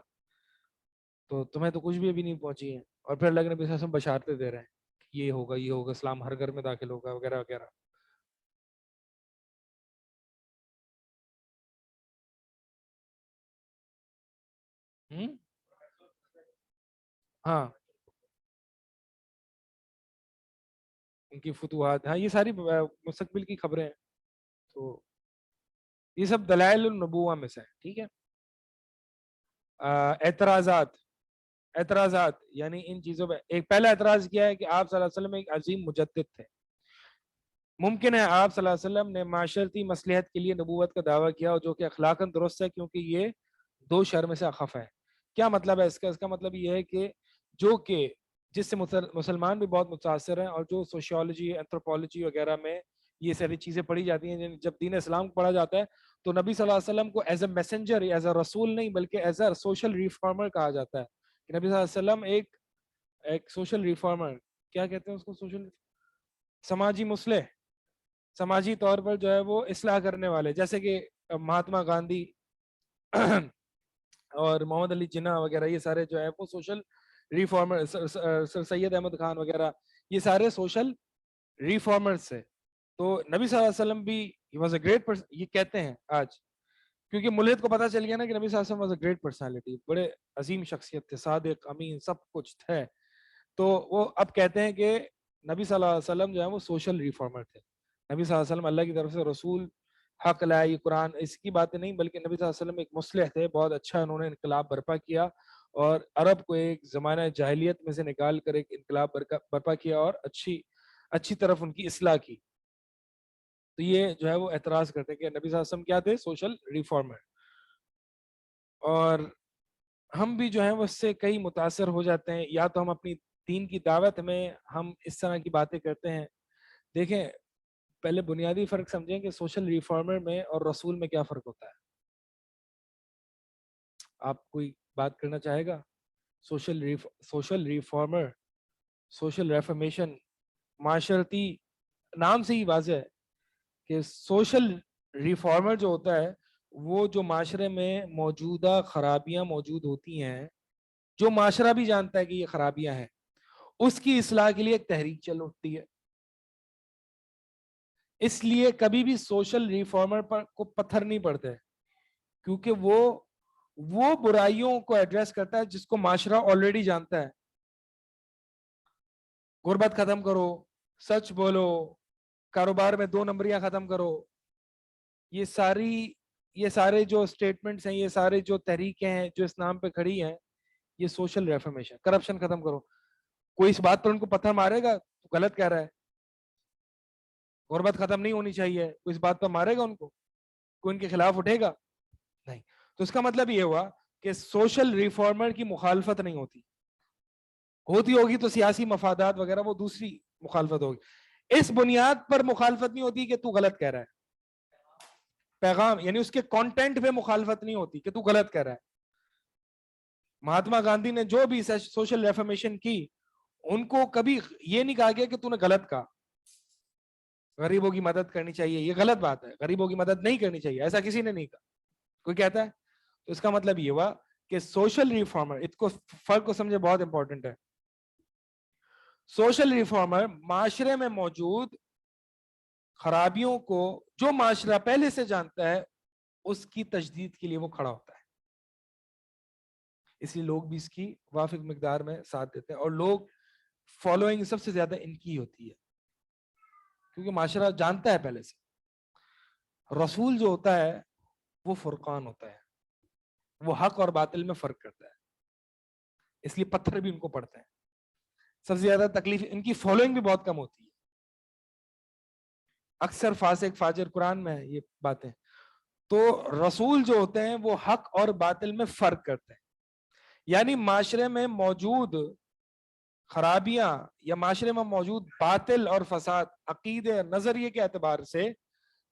تو تمہیں تو کچھ بھی ابھی نہیں پہنچی ہیں. اور پھر اللہ کے نبی صلی اللہ علیہ وسلم بشارتیں دے رہے ہیں یہ ہوگا یہ ہوگا, اسلام ہر گھر میں داخل ہوگا وغیرہ وغیرہ. ہاں ان کی فتوحات, ہاں یہ ساری مستقبل کی خبریں ہیں. تو یہ سب دلائل النبوہ میں سے ہیں. ٹھیک ہے. اعتراضات, اعتراضات یعنی ان چیزوں پہ ایک پہلا اعتراض کیا ہے کہ آپ صلی اللہ علیہ وسلم ایک عظیم مجدد تھے. ممکن ہے آپ صلی اللہ علیہ وسلم نے معاشرتی مصلحت کے لیے نبوت کا دعویٰ کیا اور جو کہ اخلاقاً درست ہے کیونکہ یہ 2 شر میں سے اخف ہے. کیا مطلب ہے اس کا؟ اس کا مطلب یہ ہے کہ جو کہ جس سے مسلمان بھی بہت متاثر ہیں, اور جو سوشیولوجی اینتھروپولوجی وغیرہ میں یہ ساری چیزیں پڑھی جاتی ہیں, جب دین اسلام کو پڑھا جاتا ہے تو نبی صلی اللہ علیہ وسلم کو as a messenger, as a رسول نہیں بلکہ ایز اے سوشل ریفارمر کہا جاتا ہے. کہ نبی صلی اللہ علیہ وسلم ایک سوشل ریفارمر, کیا کہتے ہیں اس کو, سوشل سماجی مصلح, سماجی طور پر جو ہے وہ اصلاح کرنے والے, جیسے کہ مہاتما گاندھی اور محمد علی جناح وغیرہ, یہ سارے جو ہے وہ سوشل ریفارمر, سر سید احمد خان وغیرہ, یہ سارے سوشل ریفارمرز سے. تو نبی صلی اللہ علیہ وسلم بھی he was a great person, یہ کہتے ہیں آج, کیونکہ ملحد کو پتا چل گیا نا کہ نبی صلی اللہ علیہ وسلم was a great personality, بڑے عظیم شخصیت تھے, صادق امین سب کچھ تھے. تو وہ اب کہتے ہیں کہ نبی صلی اللہ علیہ وسلم جو ہے وہ سوشل ریفارمر تھے. نبی صلی اللہ علیہ وسلم اللہ کی طرف سے رسول حق لائے, یہ قرآن اس کی باتیں نہیں بلکہ نبی صلی اللہ علیہ وسلم ایک مصلح تھے, بہت اچھا انہوں نے انقلاب برپا کیا اور عرب کو ایک زمانہ جاہلیت میں سے نکال کر ایک انقلاب برپا کیا اور اچھی طرف ان کی اصلاح کی. تو یہ جو ہے وہ اعتراض کرتے ہیں کہ نبی صلی اللہ علیہ وسلم کیا تھے, سوشل ریفارمر. اور ہم بھی جو ہیں وہ اس سے کئی متاثر ہو جاتے ہیں, یا تو ہم اپنی دین کی دعوت میں ہم اس طرح کی باتیں کرتے ہیں. دیکھیں پہلے بنیادی فرق سمجھیں کہ سوشل ریفارمر میں اور رسول میں کیا فرق ہوتا ہے. آپ کوئی بات کرنا چاہے گا؟ سوشل ریفارمر, سوشل ریفارمیشن, معاشرتی, نام سے ہی واضح ہے کہ سوشل ریفارمر جو ہوتا ہے وہ جو معاشرے میں موجودہ خرابیاں موجود ہوتی ہیں, جو معاشرہ بھی جانتا ہے کہ یہ خرابیاں ہیں, اس کی اصلاح کے لیے ایک تحریک چل اٹھتی ہے. اس لیے کبھی بھی سوشل ریفارمر پر کو پتھر نہیں پڑتے, کیونکہ وہ برائیوں کو ایڈریس کرتا ہے جس کو معاشرہ آلریڈی جانتا ہے. غربت ختم کرو, سچ بولو, کاروبار میں 2 نمبریاں ختم کرو, یہ سارے جو سٹیٹمنٹس ہیں, یہ سارے جو تحریکیں ہیں جو اس نام پہ کھڑی ہیں, یہ سوشل ریفارمیشن. کرپشن ختم کرو, کوئی اس بات پر ان کو پتھر مارے گا تو غلط کہہ رہا ہے. غربت ختم نہیں ہونی چاہیے, کوئی اس بات پر مارے گا ان کو, کوئی ان کے خلاف اٹھے گا نہیں. تو اس کا مطلب یہ ہوا کہ سوشل ریفارمر کی مخالفت نہیں ہوتی, ہوتی ہوگی تو سیاسی مفادات وغیرہ وہ دوسری مخالفت ہوگی. اس بنیاد پر مخالفت نہیں ہوتی کہ تو غلط کہہ رہا ہے. پیغام یعنی اس کے کانٹینٹ پہ مخالفت نہیں ہوتی کہ تو غلط کہہ رہا ہے. مہاتما گاندھی نے جو بھی سوشل ریفارمیشن کی, ان کو کبھی یہ نہیں کہا گیا کہ تو نے غلط کہا. غریبوں کی مدد کرنی چاہیے, یہ غلط بات ہے, غریبوں کی مدد نہیں کرنی چاہیے, ایسا کسی نے نہیں کہا. کوئی کہتا ہے تو اس کا مطلب یہ ہوا کہ سوشل ریفارمر, اس کو فرق کو سمجھے, بہت امپورٹنٹ ہے. سوشل ریفارمر معاشرے میں موجود خرابیوں کو جو معاشرہ پہلے سے جانتا ہے اس کی تجدید کے لیے وہ کھڑا ہوتا ہے. اس لیے لوگ بھی اس کی وافق مقدار میں ساتھ دیتے ہیں, اور لوگ فالوئنگ سب سے زیادہ ان کی ہوتی ہے کیونکہ معاشرہ جانتا ہے پہلے سے. رسول جو ہوتا ہے وہ فرقان ہوتا ہے, وہ حق اور باطل میں فرق کرتا ہے. اس لیے پتھر بھی ان کو پڑتے ہیں. سب سے زیادہ تکلیف ان کی فالوئنگ بھی بہت کم ہوتی ہے. اکثر فاسق فاجر قرآن میں ہے یہ باتیں. تو رسول جو ہوتے ہیں وہ حق اور باطل میں فرق کرتے ہیں. یعنی معاشرے میں موجود خرابیاں یا معاشرے میں موجود باطل اور فساد عقیدے نظریے کے اعتبار سے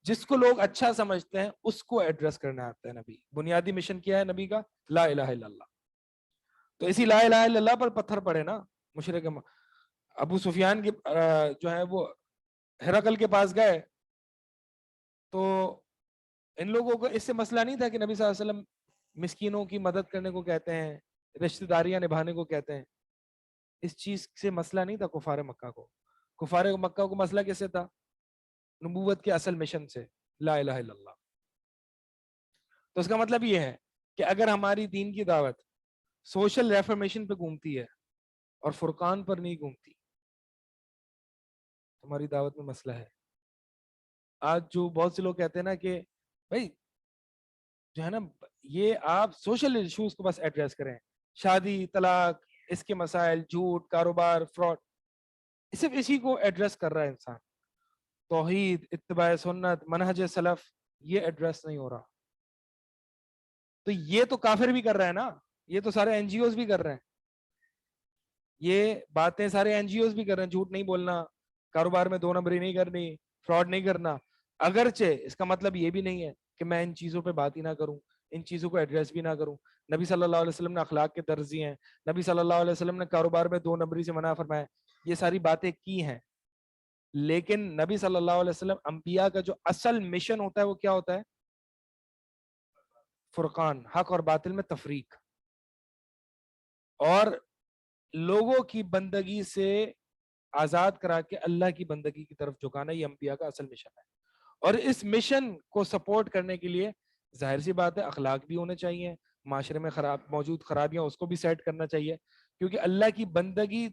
جس کو لوگ اچھا سمجھتے ہیں اس کو ایڈریس کرنا آتا ہے نبی. بنیادی مشن کیا ہے نبی کا؟ لا الہ الا اللہ. تو اسی لا الہ الا اللہ پر پتھر پڑے نا مشرک. ابو سفیان کی جو ہے وہ ہرقل کے پاس گئے تو ان لوگوں کو اس سے مسئلہ نہیں تھا کہ نبی صلی اللہ علیہ وسلم مسکینوں کی مدد کرنے کو کہتے ہیں, رشتہ داریاں نبھانے کو کہتے ہیں. اس چیز سے مسئلہ نہیں تھا کفار مکہ کو. کفار مکہ کو مسئلہ کیسے تھا؟ نبوت کے اصل مشن سے, لا الہ الا اللہ. تو اس کا مطلب یہ ہے کہ اگر ہماری دین کی دعوت سوشل ریفارمیشن پہ گھومتی ہے اور فرقان پر نہیں گھومتی, ہماری دعوت میں مسئلہ ہے. آج جو بہت سے لوگ کہتے ہیں نا کہ بھائی جو ہے نا یہ آپ سوشل ایشوز کو بس ایڈریس کریں, شادی, طلاق, اس کے مسائل, جھوٹ, کاروبار, فراڈ, صرف اسی کو ایڈریس کر رہا ہے انسان. توحید, اتباع سنت, منہج سلف, یہ ایڈریس نہیں ہو رہا. تو یہ تو کافر بھی کر رہا ہے نا, یہ تو سارے این جی اوز بھی کر رہے ہیں, یہ باتیں سارے این جی اوز بھی کر رہے ہیں. جھوٹ نہیں بولنا, کاروبار میں 2 نمبری نہیں کرنی, فراڈ نہیں کرنا. اگرچہ اس کا مطلب یہ بھی نہیں ہے کہ میں ان چیزوں پہ بات ہی نہ کروں, ان چیزوں کو ایڈریس بھی نہ کروں. نبی صلی اللہ علیہ وسلم نے اخلاق کے درزی ہیں, نبی صلی اللہ علیہ وسلم نے کاروبار میں 2 نمبری سے منع فرمایا, یہ ساری باتیں کی ہیں. لیکن نبی صلی اللہ علیہ وسلم انبیاء کا جو اصل مشن ہوتا ہے وہ کیا ہوتا ہے؟ فرقان, حق اور باطل میں تفریق, اور لوگوں کی بندگی سے آزاد کرا کے اللہ کی بندگی کی طرف جھکانا. یہ انبیاء کا اصل مشن ہے. اور اس مشن کو سپورٹ کرنے کے لیے ظاہر سی بات ہے اخلاق بھی ہونے چاہیے, معاشرے میں موجود خرابیاں اس کو بھی سیٹ کرنا چاہیے, کیونکہ اللہ کی بندگی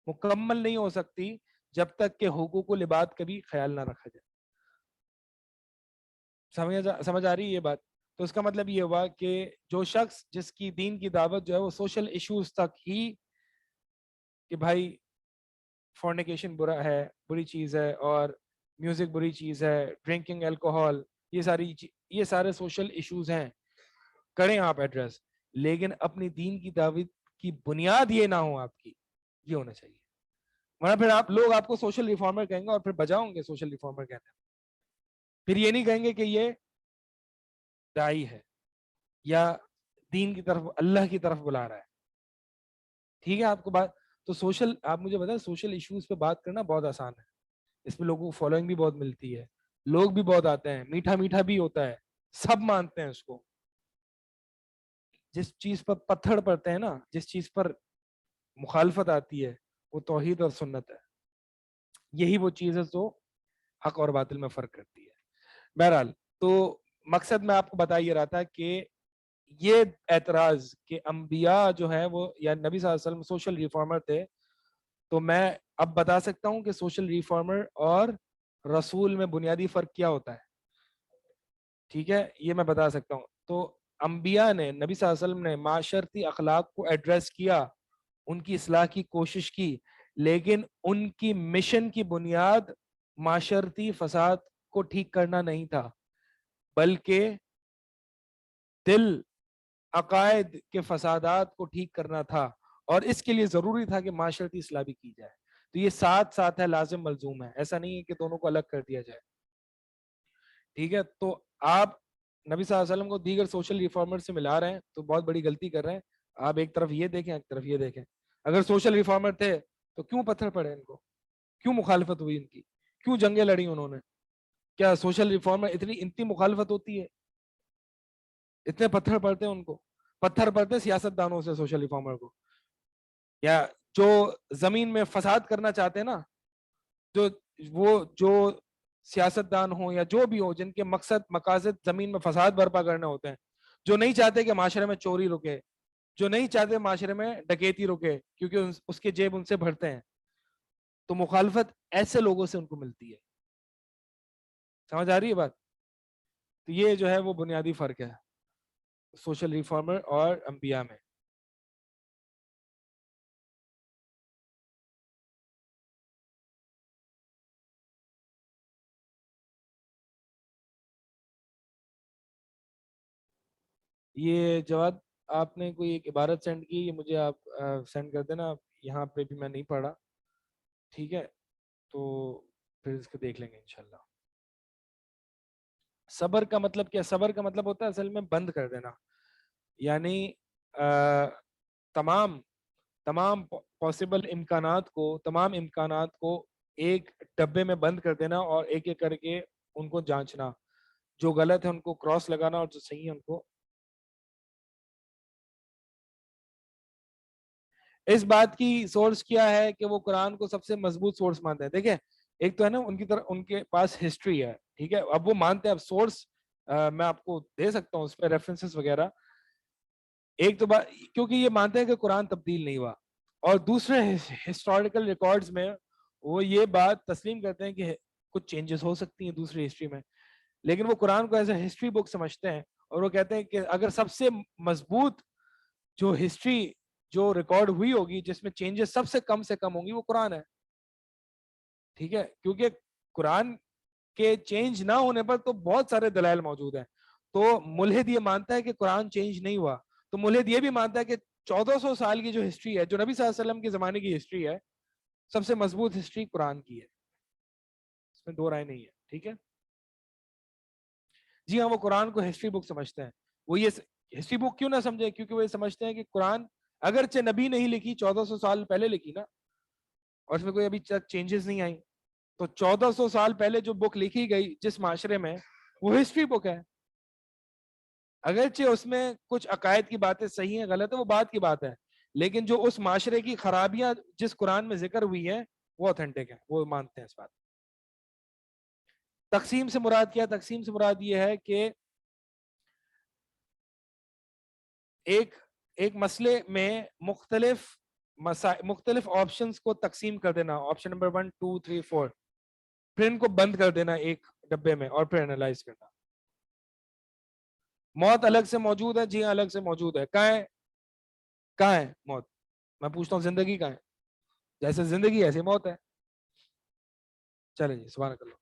مکمل نہیں ہو سکتی جب تک کہ حقوق و لباد کا بھی خیال نہ رکھا جائے. سمجھ آ رہی ہے یہ بات؟ تو اس کا مطلب یہ ہوا کہ جو شخص جس کی دین کی دعوت جو ہے وہ سوشل ایشوز تک ہی, کہ بھائی فورنیکیشن برا ہے, بری چیز ہے, اور میوزک بری چیز ہے, ڈرنکنگ, الکوہول, یہ سارے سوشل ایشوز ہیں, کریں آپ ایڈریس. لیکن اپنی دین کی دعوت کی بنیاد یہ نہ ہو آپ کی, یہ ہونا چاہیے. ورنہ پھر لوگ آپ کو سوشل ریفارمر کہیں گے اور پھر بجاؤں گے سوشل ریفارمر کہتے ہیں. پھر یہ نہیں کہیں گے کہ یہ داعی ہے یا دین کی طرف, اللہ کی طرف بلا رہا ہے. ٹھیک ہے آپ کو بات؟ تو سوشل, آپ مجھے بتائیں, سوشل ایشوز پہ بات کرنا بہت آسان ہے. اس میں لوگوں کو فالوئنگ بھی بہت ملتی ہے, لوگ بھی بہت آتے ہیں, میٹھا میٹھا بھی ہوتا ہے, سب مانتے ہیں اس کو. جس چیز پر پتھر پڑتے ہیں نا, جس چیز پر مخالفت آتی ہے, وہ توحید اور سنت ہے. یہی وہ چیز ہے جو حق اور باطل میں فرق کرتی ہے. بہرحال تو مقصد میں آپ کو بتا یہ رہا تھا کہ یہ اعتراض کہ انبیاء جو ہے وہ یا نبی صلی اللہ علیہ وسلم سوشل ریفارمر تھے, تو میں اب بتا سکتا ہوں کہ سوشل ریفارمر اور رسول میں بنیادی فرق کیا ہوتا ہے. ٹھیک ہے, یہ میں بتا سکتا ہوں. تو انبیاء نے, نبی صلی اللہ علیہ وسلم نے معاشرتی اخلاق کو ایڈریس کیا, ان کی اصلاح کی کوشش کی, لیکن ان کی مشن کی بنیاد معاشرتی فساد کو ٹھیک کرنا نہیں تھا, بلکہ دل, عقائد کے فسادات کو ٹھیک کرنا تھا. اور اس کے لیے ضروری تھا کہ معاشرتی اصلاح بھی کی جائے. تو یہ ساتھ ساتھ ہے, لازم ملزوم ہے, ایسا نہیں ہے کہ دونوں کو الگ کر دیا جائے. ٹھیک ہے, تو آپ نبی صلی اللہ علیہ وسلم کو دیگر سوشل ریفارمر سے ملا رہے ہیں تو بہت بڑی غلطی کر رہے ہیں. آپ ایک طرف یہ دیکھیں, ایک طرف یہ دیکھیں. اگر سوشل ریفارمر تھے تو کیوں پتھر پڑے ان کو, کیوں مخالفت ہوئی ان کی, کیوں جنگیں لڑی انہوں نے؟ کیا سوشل ریفارمر اتنی مخالفت ہوتی ہے, اتنے پتھر پڑتے ہیں ان کو؟ پتھر پڑتے سیاست دانوں سے سوشل ریفارمر کو, یا جو زمین میں فساد کرنا چاہتے ہیں نا, جو سیاست دان ہوں یا جو بھی ہو جن کے مقاصد زمین میں فساد برپا کرنے ہوتے ہیں, جو نہیں چاہتے کہ معاشرے میں چوری رکے, جو نہیں چاہتے معاشرے میں ڈکیتی رکے کیونکہ اس کے جیب ان سے بھرتے ہیں, تو مخالفت ایسے لوگوں سے ان کو ملتی ہے. سمجھ آ رہی ہے بات؟ تو یہ جو ہے وہ بنیادی فرق ہے سوشل ریفارمر اور انبیاء میں. یہ جواد آپ نے کوئی ایک عبارت سینڈ کی، یہ مجھے آپ سینڈ کر دینا، یہاں پہ بھی میں نہیں پڑھا، ٹھیک ہے؟ تو پھر اس کو دیکھ لیں گے انشاءاللہ۔ صبر کا مطلب کیا؟ صبر کا مطلب ہوتا ہے اصل میں بند کر دینا، یعنی تمام تمام پاسبل امکانات کو، تمام امکانات کو ایک ڈبے میں بند کر دینا، اور ایک ایک کر کے ان کو جانچنا، جو غلط ہے ان کو کراس لگانا، اور جو صحیح ہے ان کو۔ اس بات کی سورس کیا ہے کہ وہ قرآن کو سب سے مضبوط سورس مانتے ہیں؟ دیکھیں، ایک تو ہے نا ان کی طرف ان کے پاس ہسٹری ہے، ٹھیک ہے، اب وہ مانتے ہیں، اب سورس میں آپ کو دے سکتا ہوں اس پہ ریفرنسز وغیرہ۔ ایک تو بات، کیونکہ یہ مانتے ہیں کہ قرآن تبدیل نہیں ہوا، اور دوسرے ہسٹوریکل ریکارڈز میں وہ یہ بات تسلیم کرتے ہیں کہ کچھ چینجز ہو سکتی ہیں دوسری ہسٹری میں، لیکن وہ قرآن کو ایز اے ہسٹری بک سمجھتے ہیں، اور وہ کہتے ہیں کہ اگر سب سے مضبوط جو ہسٹری جو ریکارڈ ہوئی ہوگی جس میں چینجز سب سے کم ہوں گی، وہ قرآن ہے، ٹھیک ہے؟ کیونکہ قرآن کے چینج نہ ہونے پر تو بہت سارے دلائل موجود ہیں، تو ملحد یہ مانتا ہے کہ قرآن چینج نہیں ہوا، تو ملحد یہ بھی مانتا ہے کہ 1400 سال کی جو ہسٹری ہے، جو نبی صلی اللہ علیہ وسلم کے زمانے کی ہسٹری ہے، سب سے مضبوط ہسٹری قرآن کی ہے، اس میں دو رائے نہیں ہے، ٹھیک ہے؟ جی ہاں، وہ قرآن کو ہسٹری بک سمجھتے ہیں۔ وہ یہ ہسٹری بک کیوں نہ سمجھے؟ کیونکہ وہ یہ سمجھتے ہیں کہ قرآن اگرچہ نبی نہیں لکھی، 1400 سال پہلے لکھی نا، اور اس میں کوئی ابھی تک چینجز نہیں آئی، تو 1400 سال پہلے جو بک لکھی گئی جس معاشرے میں، وہ ہسٹری بک ہے، اگرچہ اس میں کچھ عقائد کی باتیں صحیح ہیں غلط ہے وہ بات کی بات ہے، لیکن جو اس معاشرے کی خرابیاں جس قرآن میں ذکر ہوئی ہیں وہ اوتھینٹک ہیں، وہ مانتے ہیں اس بات۔ تقسیم سے مراد کیا؟ تقسیم سے مراد یہ ہے کہ ایک ایک مسئلے میں مختلف آپشنز کو تقسیم کر دینا، آپشن نمبر 1 2 3 4، پھر ان کو بند کر دینا ایک ڈبے میں، اور پھر انالائز کرنا۔ موت الگ سے موجود ہے؟ جی ہاں الگ سے موجود ہے۔ کہاں ہے؟ کہاں ہے موت؟ میں پوچھتا ہوں زندگی کہاں ہے؟ جیسے زندگی ایسے موت ہے۔ چلیں جی، سبحان اللہ۔